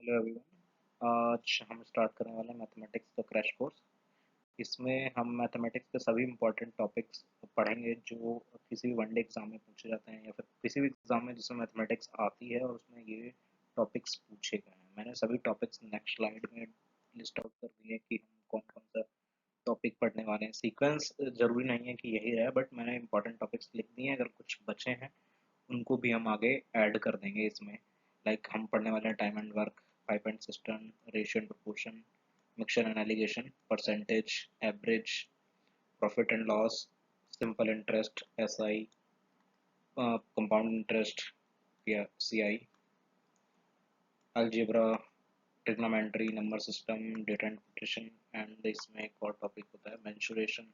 Hello everyone. आज हम start करने वाले हैं मैथमेटिक्स का क्रैश कोर्स। इसमें हम मैथमेटिक्स के सभी इंपॉर्टेंट टॉपिक्स पढ़ेंगे जो किसी भी वनडे एग्जाम में पूछे जाते हैं या फिर किसी भी एग्जाम में जिसमें मैथमेटिक्स आती है और उसमें ये टॉपिक्स पूछे गए हैं। मैंने सभी टॉपिक्स नेक्स्ट स्लाइड में लिस्ट आउट कर दिए कि हम कौन कौन सा टॉपिक पढ़ने वाले हैं। सीक्वेंस जरूरी नहीं है कि यही रहे, बट मैंने इंपॉर्टेंट टॉपिक्स लिख दिए हैं। अगर कुछ बचे हैं उनको भी हम आगे ऐड कर देंगे इसमें। लाइक हम पढ़ने वाले हैं time and work, pipe and cistern, ratio and proportion, mixture and alligation, percentage, average, profit and loss, simple interest, SI, compound interest या CI, algebra, trigonometry, number system, data interpretation and इसमें एक और topic होता है mensuration.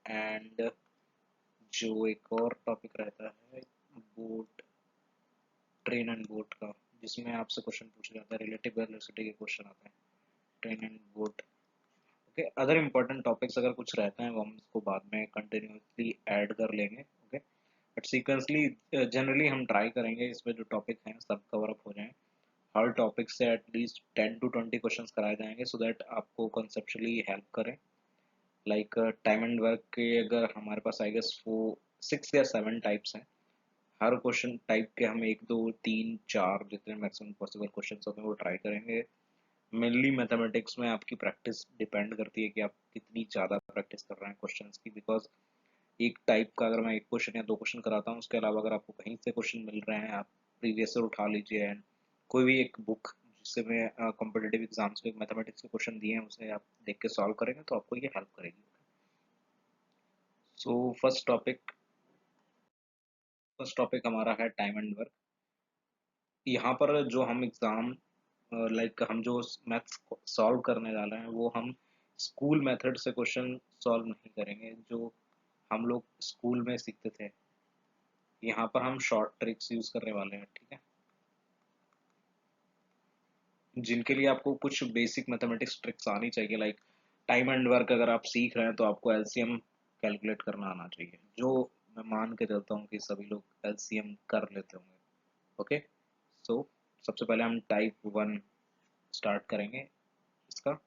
And जो एक और topic रहता है बोट, ट्रेन एंड बोट का, जिसमें आपसे क्वेश्चन पूछा जाता है, रिलेटिव वेलोसिटी के क्वेश्चन आते हैं, train and boat. Okay, other important topics अगर कुछ रहते हैं वो हम इसको बाद में कंटिन्यूसली ऐड कर लेंगे। ओके, बट सीक्वेंसली जनरली हम ट्राई करेंगे इसमें जो टॉपिक हैं सब कवर अप हो जाएं। हर टॉपिक से एटलीस्ट 10 to 20 क्वेश्चंस कराए जाएंगे सो दैट आपको कंसेप्चुअली हेल्प करें। लाइक टाइम एंड वर्क के अगर हमारे पास आई गेस वो 6 या 7 टाइप्स हैं। हर क्वेश्चन टाइप के हम 1 2 3 4 जितने मैक्सिमम पॉसिबल क्वेश्चन होते हैं वो ट्राई करेंगे। मेनली मैथमेटिक्स में आपकी प्रैक्टिस डिपेंड करती है कि आप कितनी ज़्यादा प्रैक्टिस कर रहे हैं क्वेश्चंस की। बिकॉज एक टाइप का अगर मैं एक क्वेश्चन या दो क्वेश्चन कराता हूँ, उसके अलावा अगर आपको कहीं से क्वेश्चन मिल रहे हैं आप प्रीवियस से उठा लीजिए, एंड कोई भी एक बुक जिससे मैं कॉम्पिटेटिव एग्जाम्स में मैथमेटिक्स के क्वेश्चन दिए हैं उसे आप देख के सॉल्व करेंगे तो आपको ये हेल्प करेगी। सो फर्स्ट टॉपिक हमारा है टाइम एंड वर्क। यहाँ पर जो हम एग्ज़ाम लाइक हम जो मैथ्स सॉल्व करने वाले हैं वो हम स्कूल मेथड से क्वेश्चन सॉल्व नहीं करेंगे जो हम लोग स्कूल में सीखते थे। यहाँ पर हम शॉर्ट ट्रिक्स यूज़ करने वाले हैं, ठीक है, जिनके लिए आपको कुछ बेसिक मैथमेटिक्स ट्रिक्स आनी चाहिए। लाइक टाइम एंड वर्क अगर आप सीख रहे हैं तो आपको एलसीएम कैलकुलेट करना आना चाहिए, जो मैं मान के चलता हूँ कि सभी लोग एलसीएम कर लेते होंगे। ओके, सो सबसे पहले हम टाइप 1 स्टार्ट करेंगे इसका।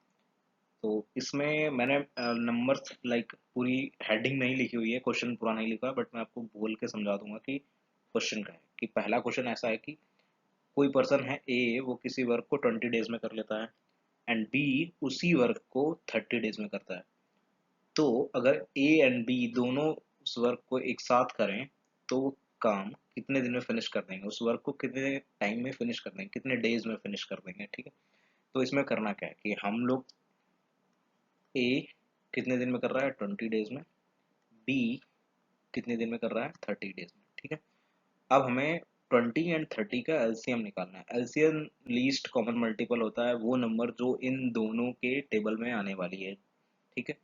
तो इसमें मैंने नंबर्स लाइक पूरी हेडिंग नहीं लिखी हुई है, क्वेश्चन पूरा नहीं लिखा, बट मैं आपको बोल के समझा दूंगा कि क्वेश्चन का है। कि पहला क्वेश्चन ऐसा है कि कोई पर्सन है ए, वो किसी वर्क को 20 डेज में कर लेता है एंड बी उसी वर्क को 30 डेज में करता है। तो अगर ए एंड बी दोनों उस वर्क को एक साथ करें तो वो काम कितने दिन में फिनिश कर देंगे, उस वर्क को कितने टाइम में फिनिश कर देंगे, कितने डेज में फिनिश कर देंगे, ठीक है। तो इसमें करना क्या है कि हम लोग ए कितने दिन में कर रहा है 20 डेज में, बी कितने दिन में कर रहा है 30 डेज में, ठीक है। अब हमें 20 एंड 30 का एलसीएम निकालना है। एलसीएम लीस्ट कॉमन मल्टीपल होता है वो नंबर जो इन दोनों के टेबल में आने वाली है, ठीक है।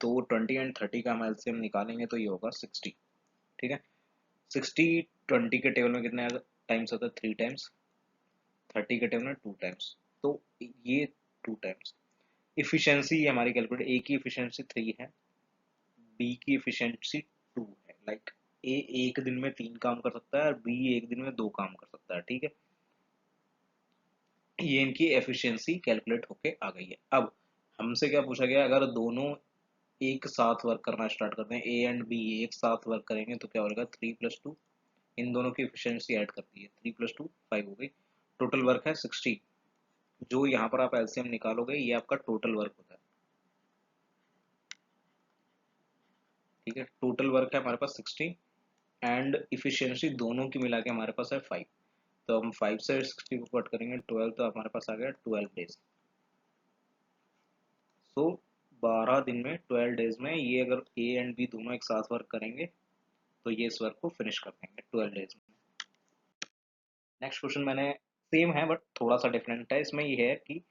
तो 20 एंड 30 का हम एलसीएम निकालेंगे तो ये होगा 60, ठीक है। 60 20 के टेबल में कितने टाइम्स होता है, 3 टाइम्स, 30 के टेबल में 2 टाइम्स, तो ये 2 टाइम्स। इफिशियंसी हमारी कैलकुलेट, ए की इफिशियंसी 3 है, बी की इफिशियंसी 2 है। लाइक ए एक दिन में 3 काम कर सकता है और बी एक दिन में 2 काम कर सकता है, ठीक है। ये इनकी एफिशिएंसी कैलकुलेट होके आ गई है। अब हमसे क्या पूछा गया, अगर दोनों एक साथ वर्क करना स्टार्ट करते हैं, ए एंड बी एक साथ वर्क करेंगे तो क्या होगा, 3 + 2, इन दोनों की एफिशिएंसी ऐड कर दी है, 3 + 2 5 हो गई। टोटल वर्क है 60। जो यहाँ पर आप एलसीएम निकालोगे ये आपका टोटल वर्क होता है, ठीक है। टोटल वर्क है हमारे पास 60 एंड इफिशियंसी दोनों की मिला के हमारे पास है 5। तो हम 5 से 60 को कट करेंगे 12, तो हमारे पास आ गया 12 डेज। सो 12 दिन में 12 डेज में ये अगर ए एंड बी दोनों एक साथ वर्क करेंगे तो ये इस वर्क को फिनिश कर देंगे 12 डेज में। नेक्स्ट क्वेश्चन मैंने सेम है बट थोड़ा सा डिफरेंट है। इसमें ये है कि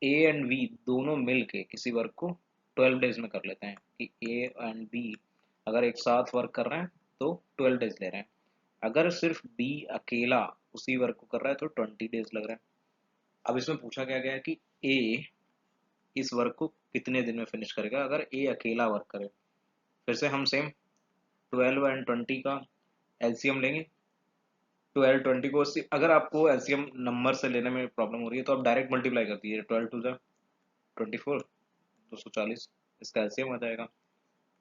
ए एंड बी दोनों मिल के किसी वर्क को 12 डेज में कर लेते हैं। कि ए एंड बी अगर एक साथ वर्क कर रहे हैं तो 12 डेज ले रहे हैं। अगर सिर्फ बी अकेला उसी वर्क को कर रहा है तो 20 डेज लग रहा है। अब इसमें पूछा क्या गया है कि ए इस वर्क को कितने दिन में फिनिश करेगा अगर ए अकेला वर्क करे। फिर से हम सेम 12 एंड 20 का एलसीएम लेंगे 12 20 को अगर आपको एलसीएम नंबर से लेने में प्रॉब्लम हो रही है तो आप डायरेक्ट मल्टीप्लाई कर दीजिए, 12 टू द 24, 240, इसका एलसीएम आ जाएगा।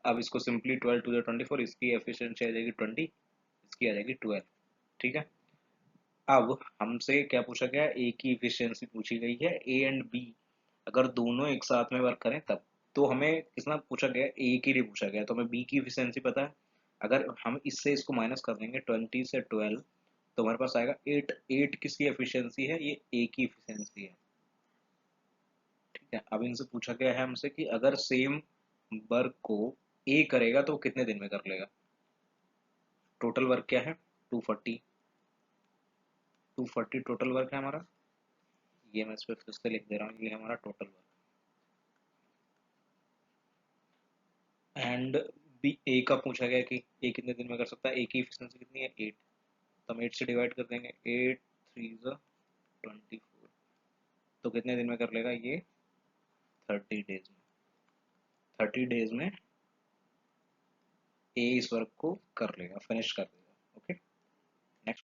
अब इसको सिंपली 12 टू द 24, इसकी एफिशिएंसी आ जाएगी 20, इसकी आ जाएगी 12। ठीक है, अब हमसे क्या पूछा गया है, ए की इफिशियंसी पूछी गई है, ए एंड बी अगर दोनों एक साथ में वर्क करें तब। तो हमें कितना पूछा गया है, ए के लिए पूछा गया है, तो हमें बी की इफिशियंसी पता है। अगर हम इससे इसको माइनस कर देंगे 20 से 12, तो हमारे पास आएगा 8। 8 किसकी एफिशिएंसी है, ये ए की एफिशिएंसी है। ठीक है, अब इनसे पूछा गया है हमसे कि अगर सेम वर्क को ए करेगा तो वो कितने दिन में कर लेगा। टोटल वर्क क्या है, 240। 240 टोटल वर्क है हमारा, ये मैं इस पे फिर से लिख दे रहा हूँ, ये हमारा टोटल वर्क। एंड बी, ए का पूछा गया कि ए कितने दिन में कर सकता है, ए की एफिशिएंसी कितनी है, 8। तो हम 8 से डिवाइड कर देंगे, 8 3 24, तो कितने दिन में कर लेगा ये, 30 डेज में। 30 डेज में ए इस वर्क को कर लेगा, फिनिश कर देगा। Okay, next.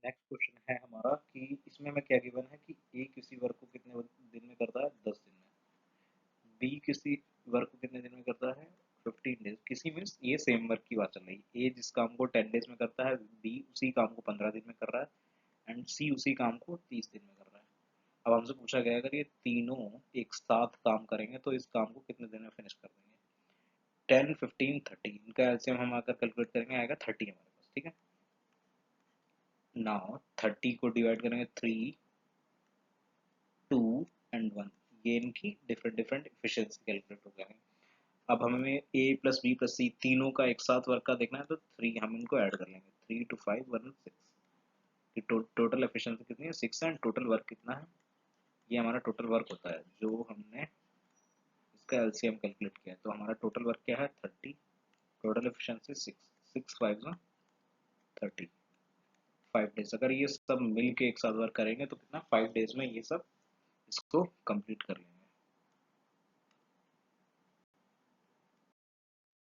नेक्स्ट क्वेश्चन है हमारा कि इसमें हमें क्या गिवन है कि ए किसी वर्क को कितने दिन में करता है, 10 दिन में। बी किसी वर्क को कितने दिन में करता है, 15 डेज। किसी मीन्स ये सेम वर्क की बात चल रही है, ए जिस काम को 10 डेज में करता है, बी उसी काम को 15 दिन में कर रहा है, एंड सी उसी काम को 30 दिन में कर रहा है। अब हमसे पूछा गया अगर ये तीनों एक साथ काम करेंगे तो इस काम को कितने दिन में फिनिश कर देंगे। 10 15 30, इनका एलसीएम हम आकर कैलकुलेट करेंगे, आएगा 30 हमारे पास। ठीक है, नाउ 30 को डिवाइड करेंगे 3 2 एंड 1, ये इनकी डिफरेंट डिफरेंट एफिशिएंसी कैलकुलेट हो जाएंगे। अब हमें ए प्लस बी प्लस सी तीनों का एक साथ वर्क का देखना है, तो 3 हम इनको ऐड कर लेंगे, 3 to 5 1 6 की टोटल एफिशिएंसी कितनी है, 6 है, एंड टोटल वर्क कितना है, ये हमारा टोटल वर्क होता है जो हमने इसका एलसीएम कैलकुलेट किया है। तो हमारा टोटल वर्क क्या है, 30, टोटल एफिशिएंसी 6, 6 5 30, 5 डेज। अगर ये सब मिल के एक साथ वर्क करेंगे तो कितना, 5 डेज में ये सब इसको कंप्लीट कर लेंगे।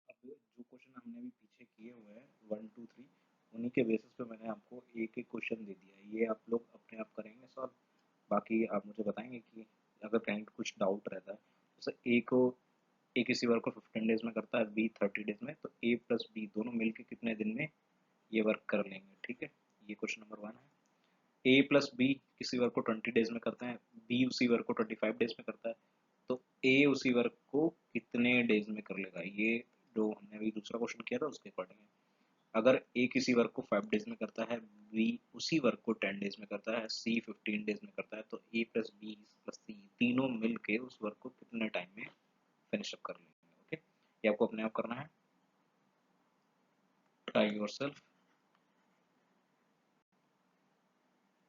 अब जो क्वेश्चन हमने अभी पीछे किए हुए हैं 1 2 3, उन्हीं के बेसिस पे मैंने आपको एक एक क्वेश्चन दे दिया है, ये आप लोग अपने आप करेंगे सॉल्व। बाकी आप मुझे बताएंगे कि अगर कहीं कुछ डाउट रहता है, जैसे ए को, ए किसी वर्क को 15 डेज में करता है, बी 30 डेज में, तो ए प्लस बी दोनों मिलके कितने दिन में ये वर्क कर लेंगे। ठीक है, ये क्वेश्चन नंबर 1 है। ए प्लस बी किसी वर्क को 20 डेज में करते हैं, बी उसी वर्क को 25 डेज में करता है, तो ए उसी वर्क को कितने डेज में कर लेगा, ये जो हमने अभी दूसरा क्वेश्चन किया था उसके अकॉर्डिंग है। अगर ए किसी वर्क को 5 डेज में करता है, बी उसी वर्क को 10 डेज में करता है, सी 15 डेज में करता है, तो ए प्लस बी प्लस सी तीनों मिलके उस वर्क को कितने टाइम में फिनिश अप कर लेंगे। ओके, ये आपको अपने आप करना है, ट्राई योरसेल्फ,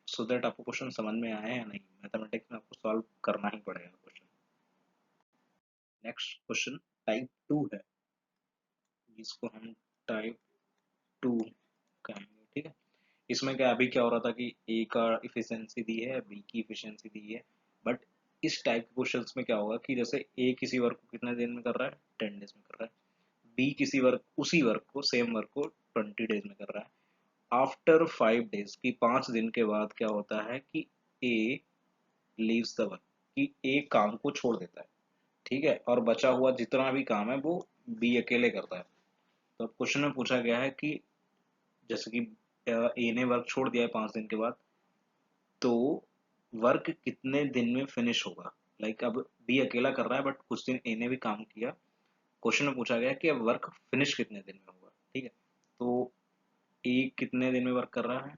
सो दैट आपको क्वेश्चन समझ में आए या नहीं। मैथमेटिक्स में आपको सॉल्व करना ही पड़ेगा क्वेश्चन। नेक्स्ट क्वेश्चन टाइप 2 है, जिसको हम टाइप 2 कहेंगे। ठीक है, इसमें क्या अभी क्या हो रहा था कि ए का इफिशियंसी दी है, बी की इफिशियंसी दी है, बट इस टाइप के क्वेश्चंस में क्या होगा कि जैसे ए किसी वर्क को कितने दिन में कर रहा है, 10 डेज में कर रहा है, बी किसी वर्क, उसी वर्क को, सेम वर्क को 20 डेज में कर रहा है। आफ्टर 5 डेज की 5 दिन के बाद क्या होता है कि ए लीव्स द वर्क, कि ए काम को छोड़ देता है। ठीक है, और बचा हुआ जितना भी काम है वो बी अकेले करता है। तो अब क्वेश्चन में पूछा गया है कि जैसे कि ए ने वर्क छोड़ दिया है 5 दिन के बाद, तो वर्क कितने दिन में फिनिश होगा। लाइक अब बी अकेला कर रहा है बट कुछ दिन ए ने भी काम किया, क्वेश्चन में पूछा गया कि अब वर्क फिनिश कितने दिन में होगा। ठीक है, तो ए कितने दिन में वर्क कर रहा है,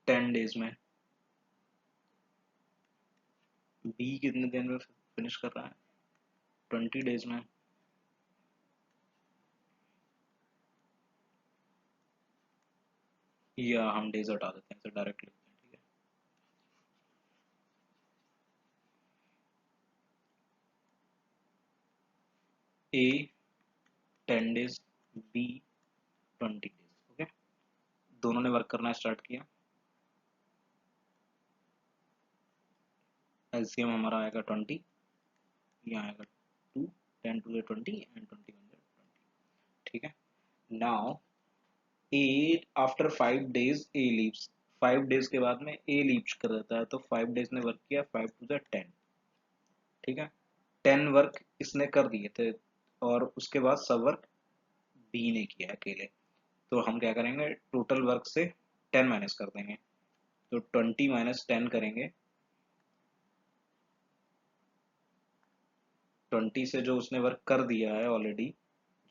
10 डेज में, बी कितने दिन में फिनिश कर रहा है, 20 डेज में, या हम डेज हटा देते हैं, इसे डायरेक्ट लिखते हैं। ठीक है, ए 10 डेज, बी 20 डेज। ओके, दोनों ने वर्क करना स्टार्ट किया, एलसीएम हमारा आएगा 20, यहाँ आएगा 2, 10 टू 20 एंड 21 20। ठीक है, now A after 5 days A leaves, 5 days के बाद में ए लीव्स कर देता है, तो 5 days ने वर्क किया, 5 to the 10, ठीक है। 10 वर्क इसने कर दिए थे, और उसके बाद सब वर्क बी ने किया अकेले। तो हम क्या करेंगे, टोटल वर्क से 10 माइनस कर देंगे, तो 20 - 10 करेंगे। 20 से जो उसने वर्क कर दिया है ऑलरेडी,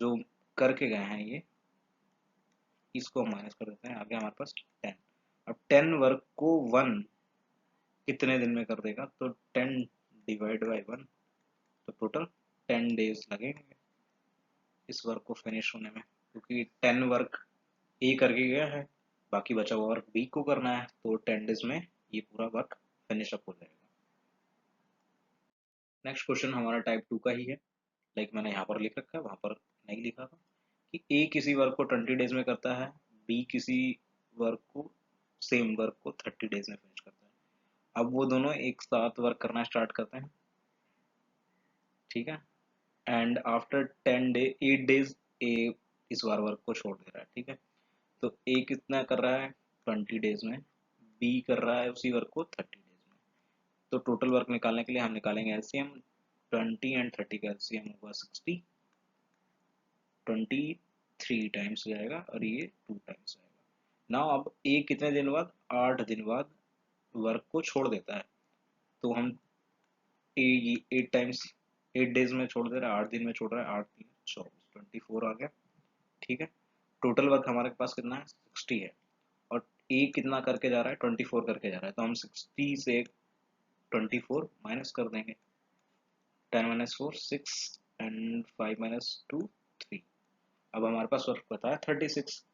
जो करके गए हैं ये, इसको हम माइनस कर देते हैं, आगे हमारे पास 10। अब 10 वर्क को 1 कितने दिन में कर देगा, तो 10 ÷ 1, तो टोटल 10 days लगेंगे इस वर्क को फिनिश होने में, क्योंकि 10 वर्क ए करके गया है, बाकी बचा हुआ वर्क बी को करना है, तो 10 days में ये पूरा वर्क फिनिश अप हो जाएगा। नेक्स्ट क्वेश्चन हमारा टाइप 2 का ही है, लाइक मैंने यहाँ पर लिख रखा है, वहाँ पर नहीं लिखा था, कि ए किसी वर्क को 20 days में करता है, बी किसी वर्क को, सेम वर्क को 30 days में फिनिश करता है। अब वो दोनों एक साथ वर्क करना स्टार्ट करते हैं, ठीक है। एंड आफ्टर 8 days ए इस बार वर्क को छोड़ दे रहा है, ठीक है। तो ए कितना कर रहा है 20 days में, बी कर रहा है उसी वर्क को 30 days में। तो टोटल वर्क निकालने के लिए हम निकालेंगे एलसीएम, 20 और 30 का एलसीएम होगा 60, 23 टाइम्स जाएगा और ये 2 टाइम्स जाएगा। नाउ अब ए कितने दिन बाद, 8 दिन बाद वर्क को छोड़ देता है, तो हम ए ये 8 टाइम्स 8 days में छोड़ दे रहा है, 8 दिन में छोड़ रहा है, 8 3 24, 24 आ गया, ठीक है। टोटल वर्क हमारे पास कितना है 60 है, और ए कितना करके जा रहा है 24 करके जा रहा है, तो हम 60 से 24 माइनस कर देंगे, 10 - 4 6 एंड 5 - 2 3। अब हमारे पास वर्क बता है 36,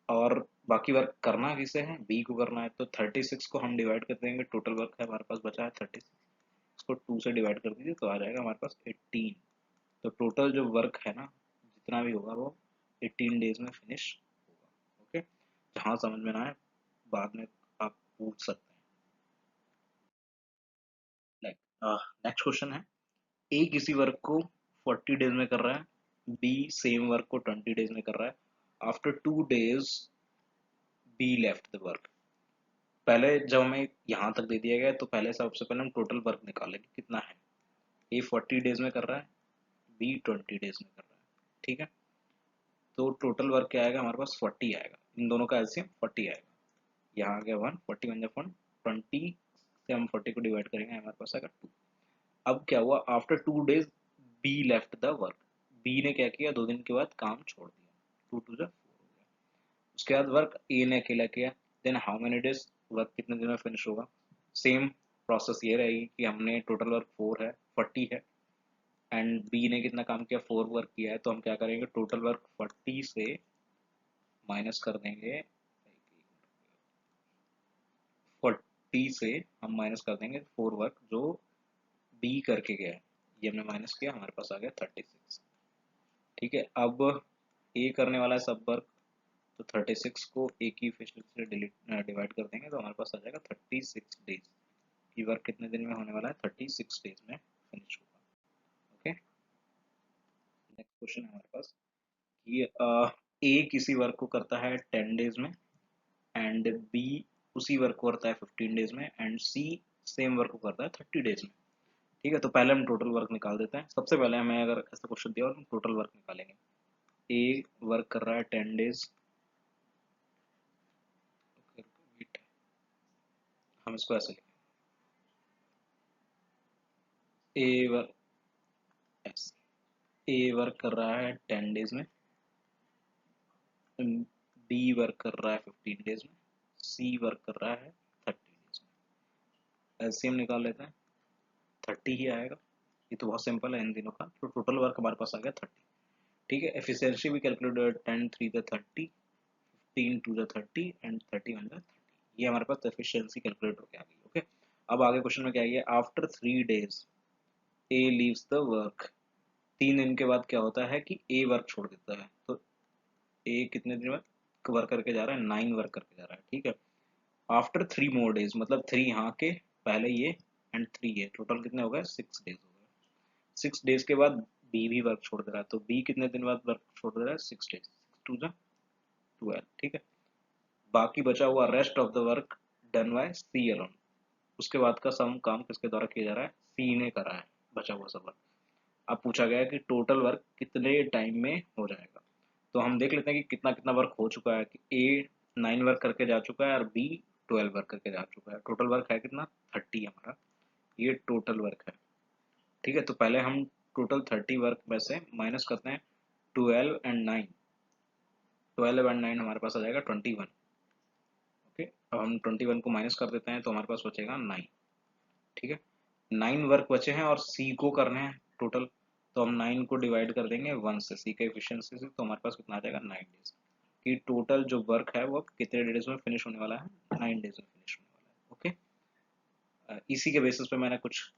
और बाकी वर्क करना किसे है, बी को करना है, तो 36 को हम डिवाइड कर देंगे, टोटल वर्क है हमारे पास बचा है 36, इसको 2 से डिवाइड कर दीजिए तो आ जाएगा हमारे पास 18। तो टोटल जो वर्क है ना, जितना भी होगा वो 18 days में फिनिश होगा, ओके। जहाँ समझ में ना आए बाद में आप पूछ सकते हैं। लाइक नेक्स्ट क्वेश्चन है, ए किसी वर्क को 40 days में कर रहा है, बी सेम वर्क को 20 days में कर रहा है। After 2 days B left the work. पहले जब हमें यहाँ तक दे दिया गया तो पहले सबसे पहले हम टोटल वर्क निकालेंगे कितना है। ए 40 days में कर रहा है, बी 20 days में कर रहा है, ठीक है। तो टोटल वर्क क्या आएगा हमारे पास 40 आएगा, इन दोनों का एलसीएम 40 आएगा। यहाँ आ गया 1, 40 × 1 20 से हम 40 को डिवाइड करेंगे, हमारे पास आएगा 2। अब क्या हुआ, after 2 days B left the work, B ने क्या किया 2 दिन के बाद काम छोड़ दिया, 2 × 2 = 4 हो गया। उसके बाद वर्क ए ने अकेला किया, then how many days, work कितने दिन में फिनिश होगा। सेम प्रोसेस ये रहेगी कि हमने टोटल वर्क 4 है 40 है, एंड बी ने कितना काम किया 4 वर्क किया है, तो हम क्या करेंगे टोटल वर्क 40 से माइनस कर देंगे, 40 से हम माइनस कर देंगे 4 वर्क जो बी करके गया है, ये हमने माइनस किया, हमारे पास आ गया 36, ठीक है। अब ए करने वाला है सब वर्क, तो 36 को ए की एफिशिएंसी से डिवाइड कर देंगे, तो हमारे पास आ जाएगा 36 days। ये वर्क कितने दिन में होने वाला है 36 days में फिनिश होगा, ओके। नेक्स्ट क्वेश्चन है हमारे पास कि ए किसी वर्क को करता है 10 days में, एंड बी उसी वर्क को करता है 15 days में, एंड सी सेम वर्क को करता है 30 days में, ठीक है। तो पहले हम टोटल वर्क निकाल देते हैं। सबसे पहले हमें अगर ऐसा क्वेश्चन दिया और हम टोटल वर्क निकालेंगे, ए वर्क कर रहा है 10 days, हम इसको ऐसे लिखें, ए वर्क ए वर्क कर रहा है 10 days में, बी वर्क कर रहा है 15 days में, सी वर्क कर रहा है 30 days में। एलसीएम निकाल लेते हैं, 30 ही आएगा, ये तो बहुत सिंपल है इन दिनों का। तो टोटल वर्क हमारे पास आ गया 30, ठीक है। एफिशिएंसी भी calculate 10 3 the 30, 15 2 the 30 and 30 1 the 30, ये हमारे पास एफिशिएंसी कैलकुलेट होकर आ गई, ओके। अब आगे क्वेश्चन में क्या है, after 3 days A leaves the work, 3 दिन के बाद क्या होता है कि ए वर्क छोड़ देता है, तो ए कितने दिन में वर्क करके जा रहा है 9 वर्क करके जा रहा है, ठीक है। आफ्टर 3 more days, मतलब 3 यहाँ के पहले ये एंड 3 ये, टोटल कितने हो गए 6 days हो गए। 6 days के बाद बी भी वर्क छोड़ दे रहा है, तो बी कितने दिन बाद वर्क छोड़ दे रहा है 6 days, 6 2 जा 12, ठीक है। बाकी बचा हुआ rest of the work done by C alone, उसके बाद का सम काम किसके द्वारा किया जा रहा है, सी ने करा है बचा हुआ सब वर्क। अब पूछा गया है कि टोटल वर्क कितने टाइम में हो जाएगा। तो हम देख लेते हैं कि कितना कितना वर्क हो चुका है, कि ए 9 वर्क करके जा चुका है और बी 12 वर्क करके जा चुका है। टोटल वर्क है कितना, 30 हमारा, ये टोटल वर्क है, ठीक है। तो पहले हम टोटल 30 वर्क में से माइनस करते हैं 12 एंड 9, 12 एंड 9 हमारे पास आ जाएगा 21, ओके। अब हम 21 को माइनस कर देते हैं तो हमारे पास बचेगा 9, ठीक है। 9 वर्क बचे हैं और सी को करने हैं टोटल, तो हम 9 को डिवाइड कर देंगे 1 से, सी का एफिशिएंसी से, तो हमारे पास कितना आ जाएगा 9 डेज। कि टोटल जो वर्क है वो कितने डेज में फिनिश होने वाला है, 9 डेज में फिनिश होने वाला है, ओके। इसी के बेसिस पे मैंने कुछ